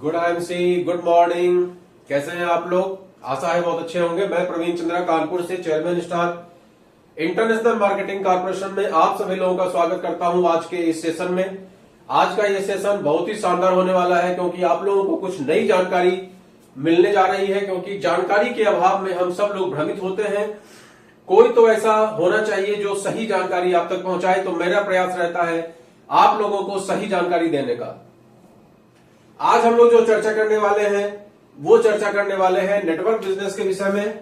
Good IMC, good morning. कैसे हैं आप लोग? आशा है बहुत अच्छे होंगे। मैं प्रवीण चंद्रा कानपुर से chairman star international marketing corporation में आप सभी लोगों का स्वागत करता हूं आज के इस सेशन में। आज का ये सेशन बहुत ही शानदार होने वाला है क्योंकि आप लोगों को कुछ नई जानकारी मिलने जा रही है, क्योंकि जानकारी के अभाव में हम सब लोग भ्रमित होते हैं। कोई तो ऐसा होना चाहिए जो सही जानकारी आप तक पहुंचाए, तो मेरा प्रयास रहता है आप लोगों को सही जानकारी देने का। आज हम लोग जो चर्चा करने वाले हैं वो चर्चा करने वाले हैं नेटवर्क बिजनेस के विषय में।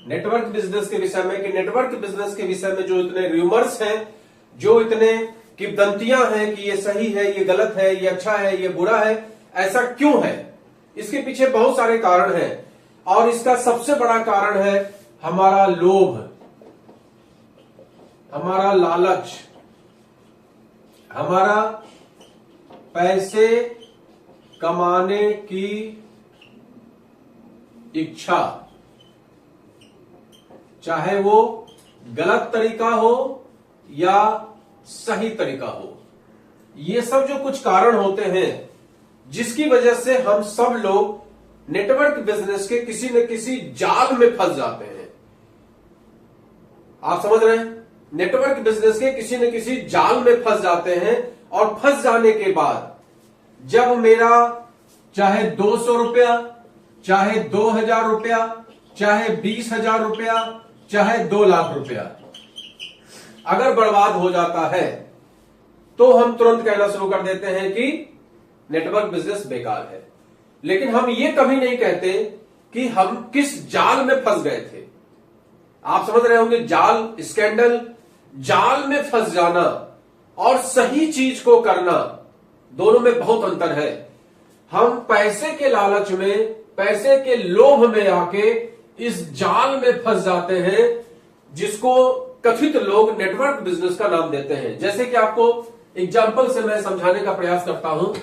नेटवर्क बिजनेस के विषय में कि नेटवर्क बिजनेस के विषय में जो इतने रूमर्स हैं, जो इतने किंवदंतियां हैं कि ये सही है, ये गलत है, ये अच्छा है, ये बुरा है, ऐसा क्यों है? इसके पीछे बहुत सारे कारण हैं और इसका सबसे बड़ा कारण है हमारा लोभ, हमारा लालच, हमारा पैसे कमाने की इच्छा, चाहे वो गलत तरीका हो या सही तरीका हो। ये सब जो कुछ कारण होते हैं जिसकी वजह से हम सब लोग नेटवर्क बिजनेस के किसी न किसी जाल में फंस जाते हैं। आप समझ रहे हैं? नेटवर्क बिजनेस के किसी न किसी जाल में फंस जाते हैं और फंस जाने के बाद जब मेरा चाहे 200 रुपया, चाहे 2000 रुपया, चाहे 20,000 रुपया, चाहे 2 लाख रुपया अगर बर्बाद हो जाता है तो हम तुरंत कहना शुरू कर देते हैं कि नेटवर्क बिजनेस बेकार है। लेकिन हम ये कभी नहीं कहते कि हम किस जाल में फंस गए थे। आप समझ रहे होंगे, जाल, स्कैंडल, जाल में फंस जाना और सही चीज को करना, दोनों में बहुत अंतर है। हम पैसे के लालच में, पैसे के लोभ में आके इस जाल में फंस जाते हैं जिसको कथित लोग नेटवर्क बिजनेस का नाम देते हैं। जैसे कि आपको एग्जाम्पल से मैं समझाने का प्रयास करता हूं।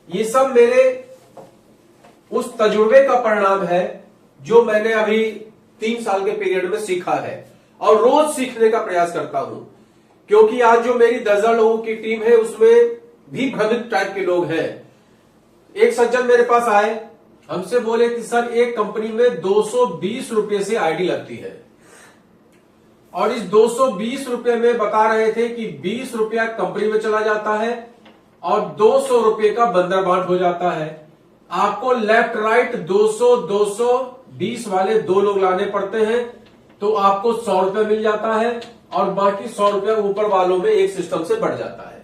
ये सब मेरे उस तजुर्बे का परिणाम है जो मैंने अभी 3 साल के पीरियड में सीखा है और रोज सीखने का प्रयास करता हूं, क्योंकि आज जो मेरी 10 लोगों की टीम है उसमें भी भ्रमित टाइप के लोग हैं। एक सज्जन मेरे पास आए, हमसे बोले कि सर एक कंपनी में 220 रुपए से आईडी लगती है और इस 220 रुपए में बता रहे थे कि 20 रुपया कंपनी में चला जाता है और 200 रुपए का बंदरबाट हो जाता है। आपको लेफ्ट राइट 200-220 वाले 2 लोग लाने पड़ते हैं तो आपको 100 रुपया मिल जाता है और बाकी 100 रुपया ऊपर वालों में एक सिस्टम से बढ़ जाता है।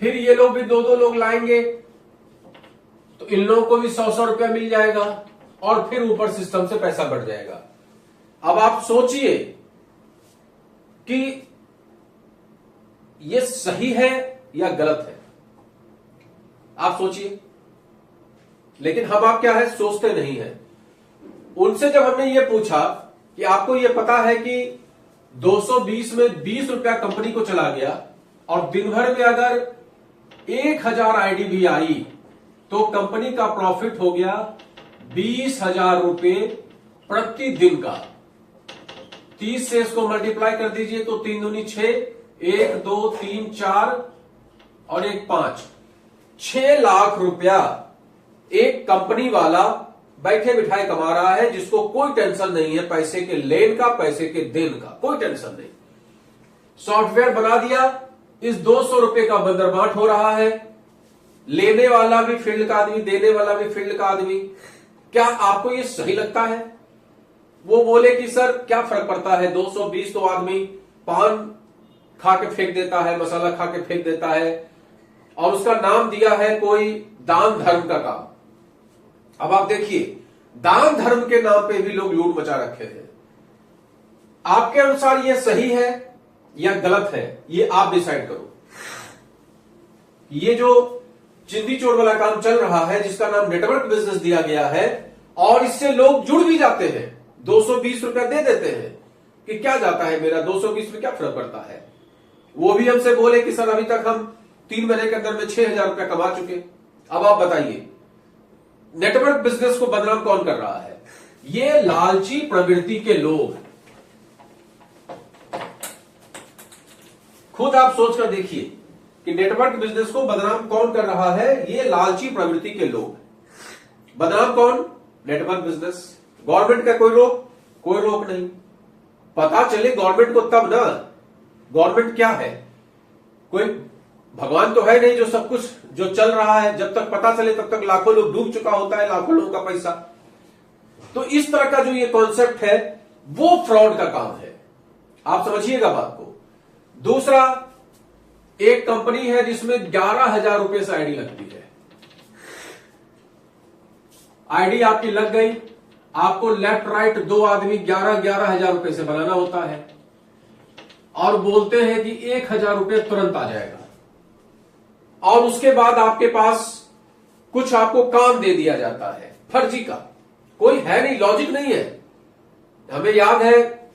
फिर ये लोग भी 2-2 लोग लाएंगे तो इन लोगों को भी 100-100 रुपया मिल जाएगा और फिर ऊपर सिस्टम से पैसा बढ़ जाएगा। अब आप सोचिए कि ये सही है या गलत है, आप सोचिए। लेकिन हम आप क्या है, सोचते नहीं है। उनसे जब हमने ये पूछा कि आपको ये पता है कि 220 में 20 रुपया कंपनी को चला गया और दिन भर में अगर 1000 आईडी भी आई तो कंपनी का प्रॉफिट हो गया 20,000 रुपए प्रतिदिन का। 30 से इसको मल्टीप्लाई कर दीजिए तो 3 दूनी 6, 1 2 3 4 और 1 5, 6 लाख रुपया एक कंपनी वाला बैठे बिठाए कमा रहा है, जिसको कोई टेंशन नहीं है पैसे के लेन का, पैसे के देन का, कोई टेंशन नहीं। सॉफ्टवेयर बना दिया, इस 200 रुपए का बंदरबाट हो रहा है, लेने वाला भी फील्ड का आदमी, देने वाला भी फील्ड का आदमी। क्या आपको ये सही लगता है? वो बोले कि सर क्या फर्क पड़ता है, 220 तो आदमी पान खा के फेंक देता है, मसाला खा के फेंक देता है और उसका नाम दिया है कोई दान धर्म का काम। अब आप देखिए, दान धर्म के नाम पे भी लोग लूट मचा रखे हैं। आपके अनुसार ये सही है या गलत है, ये आप डिसाइड करो। ये जो चिंदी चोर वाला काम चल रहा है, जिसका नाम नेटवर्क बिजनेस दिया गया है, और इससे लोग जुड़ भी जाते हैं, 220 रुपया दे देते हैं कि क्या जाता है मेरा, 220 में क्या फर्क पड़ता है। वो भी हमसे बोले कि सर अभी तक हम 3 महीने के अंदर में 6,000 रुपया कमा चुके। अब आप बताइए, नेटवर्क बिजनेस को बदनाम कौन कर रहा है? ये लालची प्रवृत्ति के लोग, खुद आप सोचकर देखिए कि नेटवर्क बिजनेस को बदनाम कौन कर रहा है। ये लालची प्रवृत्ति के लोग। बदनाम कौन? Network business. गवर्नमेंट का कोई रोक नहीं। पता चले गवर्नमेंट को तब ना। गवर्नमेंट क्या है? कोई भगवान तो है नहीं जो सब कुछ जो चल रहा है जब तक पता चले तब तक लाखों लोग डूब चुका होता है, लाखों लोगों का पैसा। तो इस तरह का जो ये कॉन्सेप्ट है वो फ्रॉड का काम है। आप समझिएगा बात को। दूसरा, एक कंपनी है जिसमें 11,000 रुपए से आईडी लगती है। आईडी आपकी लग गई, आपको लेफ्ट राइट 2 आदमी 11,000 रुपए से बनाना होता है और बोलते हैं कि 1,000 रुपए तुरंत आ जाएगा। और उसके बाद आपके पास कुछ आपको काम दे दिया जाता है फर्जी का, कोई है नहीं, लॉजिक नहीं है। हमें याद है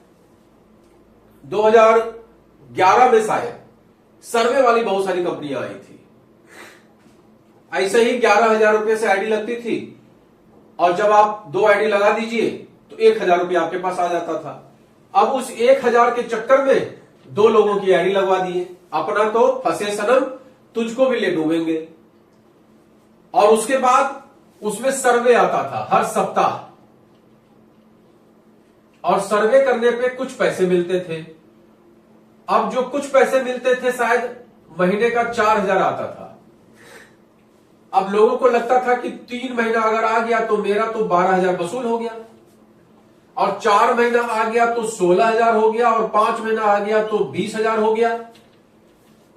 2011 में शायद सर्वे वाली बहुत सारी कंपनियां आई थी। ऐसे ही 11,000 रुपए से आईडी लगती थी और जब आप 2 आईडी लगा दीजिए तो 1,000 रुपए आपके पास आ जाता था। अब उस 1,000 के चक्कर में 2 लोगों की आईडी लगवा दिए। अपना तो फंसे सनम, तुझको भी ले डूबेंगे। और उसके बाद उसमें सर्वे आता था हर सप्ताह और सर्वे करने पे कुछ पैसे मिलते थे। अब जो कुछ पैसे मिलते थे शायद महीने का 4,000 आता था। अब लोगों को लगता था कि 3 महीना अगर आ गया तो मेरा तो 12,000 वसूल हो गया, और 4 महीना आ गया तो 16,000 हो गया, और 5 महीना आ गया तो 20,000 हो गया।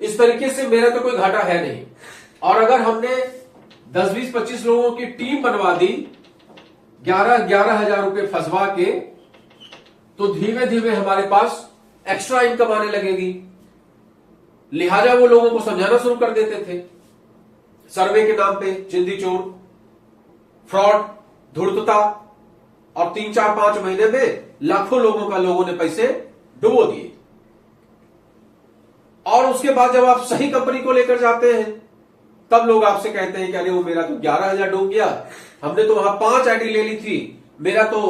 इस तरीके से मेरा तो कोई घाटा है नहीं। और अगर हमने 10, 20, 25 लोगों की टीम बनवा दी 11,000 रुपए फंसवा के, तो धीमे धीमे हमारे पास एक्स्ट्रा इनकम आने लगेगी। लिहाजा वो लोगों को समझाना शुरू कर देते थे। सर्वे के नाम पे चिंदी चोर, फ्रॉड, धूर्तता, और 3, 4, 5 महीने में लाखों लोगों ने पैसे डुबो दिए। और उसके बाद जब आप सही कंपनी को लेकर जाते हैं तब लोग आपसे कहते हैं कि अरे वो मेरा तो 11,000 डूब गया, हमने तो वहां 5 आईडी ले ली थी, मेरा तो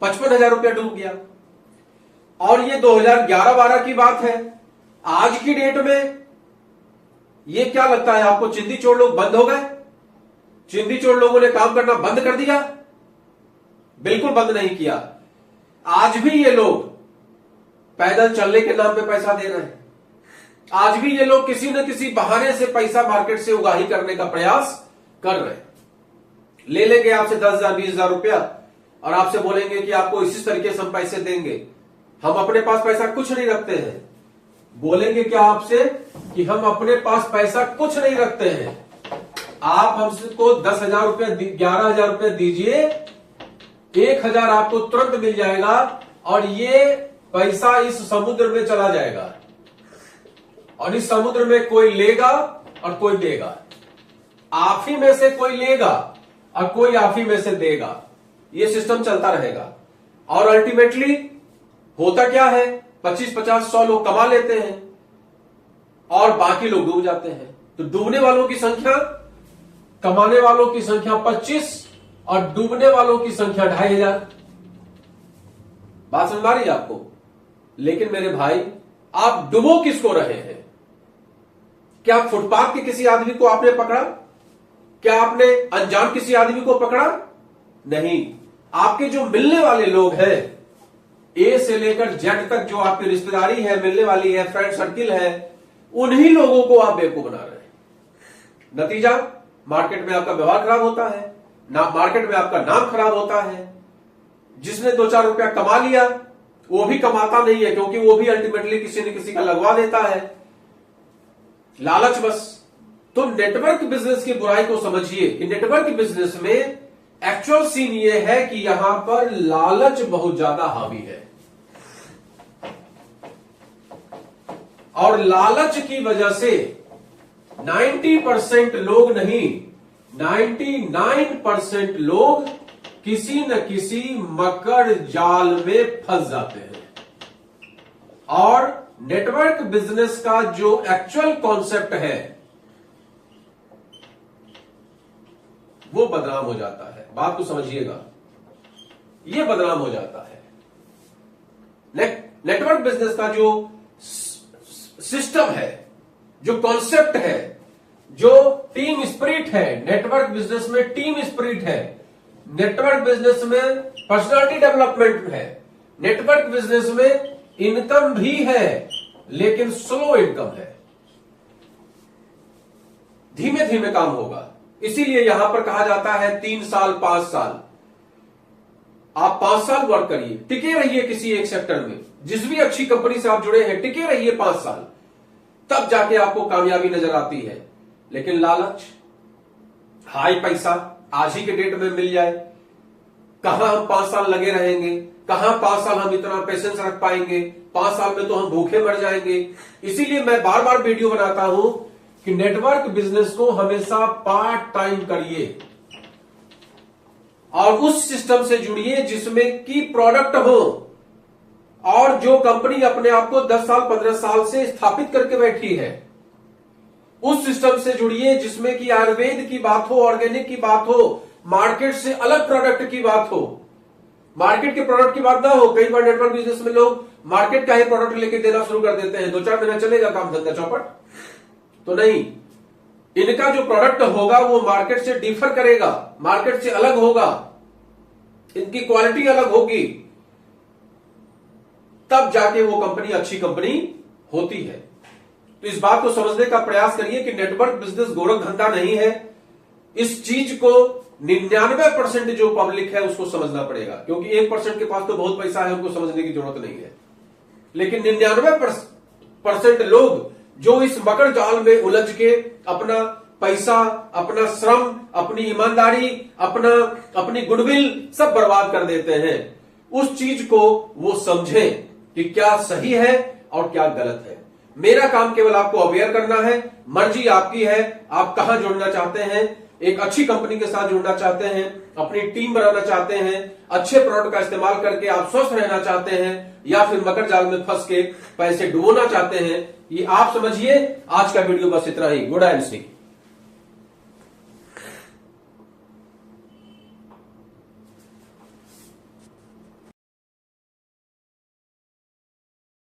55,000 रुपया डूब गया। और ये 2011-12 की बात है। आज की डेट में ये क्या लगता है आपको, चिंदी चोर लोग बंद हो गए? चिंदी चोर लोगों ने काम करना बंद कर दिया? बिल्कुल बंद नहीं किया। आज भी ये लोग पैदल चलने के नाम पे पैसा दे रहे हैं। आज भी ये लोग किसी न किसी बहाने से पैसा मार्केट से उगाही करने का प्रयास कर रहे हैं। ले लेंगे आपसे 10,000, 20,000 रुपया और आपसे बोलेंगे कि आपको इसी तरीके से हम पैसे देंगे। हम अपने पास पैसा कुछ नहीं रखते हैं। बोलेंगे क्या आपसे कि हम अपने पास पैसा कुछ नहीं रखते हैं, आप हमको 10,000 रुपया 11,000 रुपया दीजिए, 1,000 आपको तुरंत मिल जाएगा और ये पैसा इस समुद्र में चला जाएगा। और इस समुद्र में कोई लेगा और कोई देगा। आप ही में से कोई लेगा और कोई आप ही में से देगा। ये सिस्टम चलता रहेगा। और अल्टीमेटली होता क्या है, 25, 50, 100 लोग कमा लेते हैं और बाकी लोग डूब जाते हैं। तो डूबने वालों की संख्या, कमाने वालों की संख्या 25 और डूबने वालों की संख्या 2,500। बात समझ आ रही है आपको? लेकिन मेरे भाई, आप डुबो किसको रहे हैं? क्या फुटपाथ के किसी आदमी को आपने पकड़ा? क्या आपने अनजान किसी आदमी को पकड़ा? नहीं। आपके जो मिलने वाले लोग हैं, ए से लेकर जेड तक जो आपकी रिश्तेदारी है, मिलने वाली है, फ्रेंड सर्किल है, उन्हीं लोगों को आप बेवकूफ बना रहे हैं। नतीजा, मार्केट में आपका व्यवहार खराब होता है, मार्केट में आपका नाम खराब होता है। जिसने 2-4 रुपया कमा लिया वो भी कमाता नहीं है, क्योंकि वो भी अल्टीमेटली किसी न किसी का लगवा देता है। लालच बस। तो नेटवर्क बिजनेस की बुराई को समझिए कि नेटवर्क बिजनेस में एक्चुअल सीन ये है कि यहां पर लालच बहुत ज्यादा हावी है। और लालच की वजह से 90% लोग नहीं, 99% लोग किसी न किसी मकर जाल में फंस जाते हैं। और नेटवर्क बिजनेस का जो एक्चुअल कॉन्सेप्ट है वो बदनाम हो जाता है। बात को समझिएगा, ये बदनाम हो जाता है। नेटवर्क बिजनेस का जो सिस्टम है, जो कॉन्सेप्ट है, जो टीम स्पिरिट है, नेटवर्क बिजनेस में टीम स्पिरिट है, नेटवर्क बिजनेस में पर्सनालिटी डेवलपमेंट है, नेटवर्क बिजनेस में इनकम भी है लेकिन स्लो इनकम है, धीमे धीमे काम होगा। इसीलिए यहां पर कहा जाता है 3 साल 5 साल। आप 5 साल वर्क करिए, टिके रहिए किसी एक सेक्टर में, जिस भी अच्छी कंपनी से आप जुड़े हैं टिके रहिए 5 साल, तब जाके आपको कामयाबी नजर आती है। लेकिन लालच, हाई पैसा आज ही के डेट में मिल जाए, कहां हम 5 साल लगे रहेंगे, कहां 5 साल हम इतना पेशेंस रख पाएंगे, 5 साल में तो हम भूखे मर जाएंगे। इसीलिए मैं बार बार वीडियो बनाता हूं कि नेटवर्क बिजनेस को हमेशा पार्ट टाइम करिए और उस सिस्टम से जुड़िए जिसमें की प्रोडक्ट हो, और जो कंपनी अपने आप को 10 साल 15 साल से स्थापित करके बैठी है उस सिस्टम से जुड़िए जिसमें कि आयुर्वेद की बात हो, ऑर्गेनिक की बात हो, मार्केट से अलग प्रोडक्ट की बात हो। मार्केट के प्रोडक्ट की बात ना हो। कई बार नेटवर्क बिजनेस में लोग मार्केट का ही प्रोडक्ट लेके देना शुरू कर देते हैं, 2-4 महीना चलेगा काम धंधा चौपट, तो नहीं। इनका जो प्रोडक्ट होगा वो मार्केट से डिफर करेगा, मार्केट से अलग होगा, इनकी क्वालिटी अलग होगी, तब जाके वो कंपनी अच्छी कंपनी होती है। तो इस बात को समझने का प्रयास करिए कि नेटवर्क बिजनेस गोरख धंधा नहीं है। इस चीज को 99% जो पब्लिक है उसको समझना पड़ेगा, क्योंकि 1% के पास तो बहुत पैसा है, उनको समझने की जरूरत नहीं है। लेकिन 99% लोग जो इस मकर जाल में उलझ के अपना पैसा, अपना श्रम, अपनी ईमानदारी, अपनी गुडविल सब बर्बाद कर देते हैं, उस चीज को वो समझें कि क्या सही है और क्या गलत है। मेरा काम केवल आपको अवेयर करना है, मर्जी आपकी है। आप कहां जुड़ना चाहते हैं, एक अच्छी कंपनी के साथ जुड़ना चाहते हैं, अपनी टीम बनाना चाहते हैं, अच्छे प्रोडक्ट का इस्तेमाल करके आप स्वस्थ रहना चाहते हैं, या फिर मकर जाल में फंस के पैसे डुबोना चाहते हैं, ये आप समझिए। आज का वीडियो बस इतना ही। Good and C.